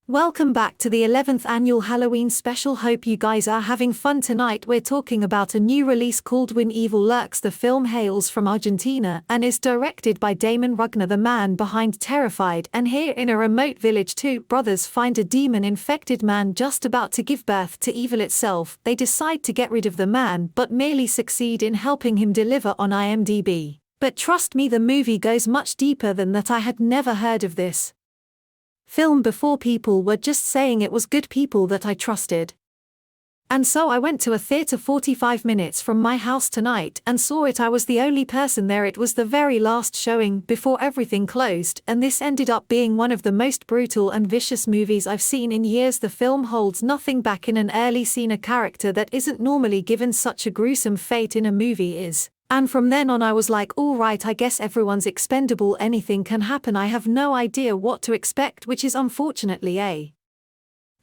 Welcome back to the 11th annual Halloween special. Hope you guys are having fun tonight. We're talking about a new release called When Evil Lurks. The film hails from Argentina and is directed by Demián Rugna, the man behind Terrified. And here in a remote village, two brothers find a demon-infected man just about to give birth to evil itself. They decide to get rid of the man but merely succeed in helping him deliver on IMDb. But trust me, the movie goes much deeper than that. I had never heard of this film before. People were just saying it was good, people that I trusted. And so I went to a theater 45 minutes from my house tonight and saw it. I was the only person there. It was the very last showing before everything closed, and this ended up being one of the most brutal and vicious movies I've seen in years. The film holds nothing back. In an early scene, a character that isn't normally given such a gruesome fate in a movie is. And from then on I was like, alright, I guess everyone's expendable, anything can happen. I have no idea what to expect, which is unfortunately a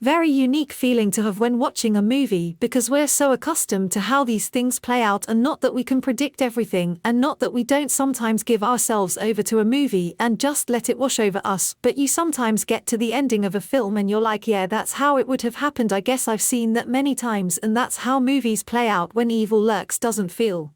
very unique feeling to have when watching a movie, because we're so accustomed to how these things play out, and not that we can predict everything, and not that we don't sometimes give ourselves over to a movie and just let it wash over us, but you sometimes get to the ending of a film and you're like, yeah, that's how it would have happened. I guess I've seen that many times, and that's how movies play out. When Evil Lurks doesn't feel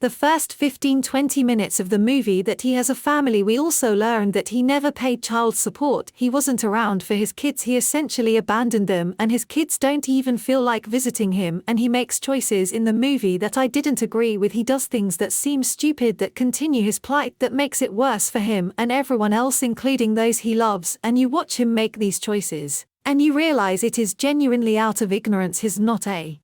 the first 15-20 minutes of the movie that he has a family. We also learned that he never paid child support. He wasn't around for his kids. He essentially abandoned them, and his kids don't even feel like visiting him. And he makes choices in the movie that I didn't agree with. He does things that seem stupid, that continue his plight, that makes it worse for him and everyone else, including those he loves. And you watch him make these choices, and you realize it is genuinely out of ignorance. He's not a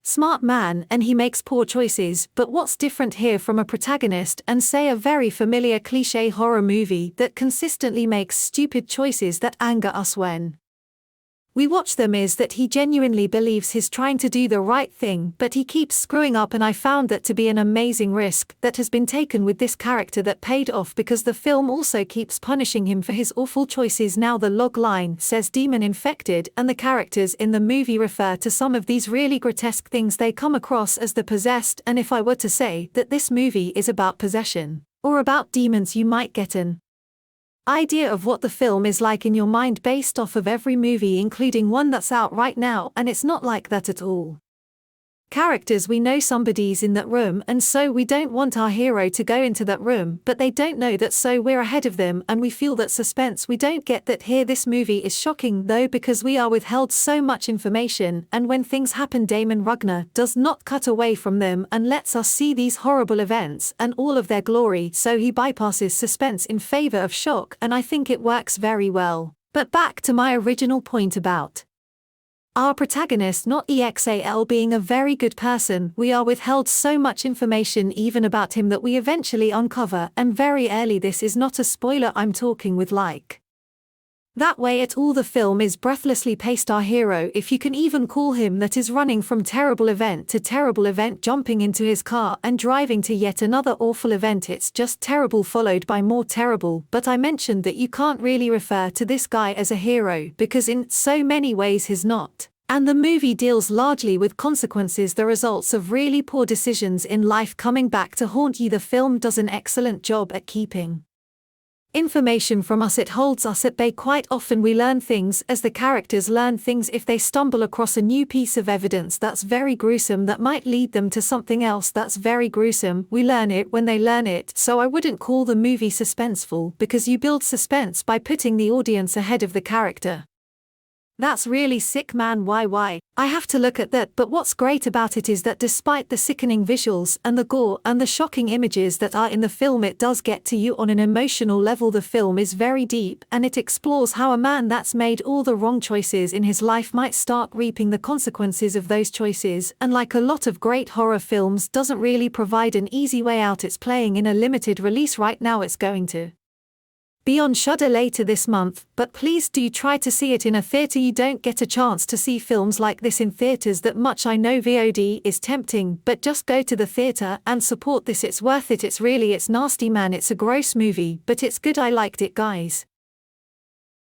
smart man and he makes poor choices. But what's different here from a protagonist and say a very familiar cliché horror movie that consistently makes stupid choices that anger us when we watch them is that he genuinely believes he's trying to do the right thing, but he keeps screwing up. And I found that to be an amazing risk that has been taken with this character that paid off, because the film also keeps punishing him for his awful choices. Now the log line says demon infected, and the characters in the movie refer to some of these really grotesque things they come across as the possessed. And if I were to say that this movie is about possession or about demons, you might get an idea of what the film is like in your mind based off of every movie, including one that's out right now, and it's not like that at all. Characters, we know somebody's in that room, and so we don't want our hero to go into that room, but they don't know that, so we're ahead of them and we feel that suspense. We don't get that here. This movie is shocking though, because we are withheld so much information, and when things happen, Demián Rugna does not cut away from them and lets us see these horrible events and all of their glory, so he bypasses suspense in favor of shock, and I think it works very well. But back to my original point about our protagonist not EXAL being a very good person. We are withheld so much information even about him that we eventually uncover, and very early. This is not a spoiler I'm talking with, like that way at all. The film is breathlessly paced. Our hero, if you can even call him that, is running from terrible event to terrible event, jumping into his car and driving to yet another awful event. It's just terrible followed by more terrible. But I mentioned that you can't really refer to this guy as a hero because in so many ways he's not. And the movie deals largely with consequences, the results of really poor decisions in life coming back to haunt you. The film does an excellent job at keeping information from us. It holds us at bay. Quite often we learn things as the characters learn things. If they stumble across a new piece of evidence that's very gruesome, that might lead them to something else that's very gruesome, we learn it when they learn it. So I wouldn't call the movie suspenseful, because you build suspense by putting the audience ahead of the character. That's really sick, man. Why? I have to look at that. But what's great about it is that despite the sickening visuals and the gore and the shocking images that are in the film, it does get to you on an emotional level. The film is very deep, and it explores how a man that's made all the wrong choices in his life might start reaping the consequences of those choices, and like a lot of great horror films, doesn't really provide an easy way out. It's playing in a limited release right now. It's going to be on Shudder later this month, but please do try to see it in a theater. You don't get a chance to see films like this in theaters that much. I know VOD is tempting, but just go to the theater and support this. It's worth it. It's nasty, man. It's a gross movie, but it's good. I liked it, guys.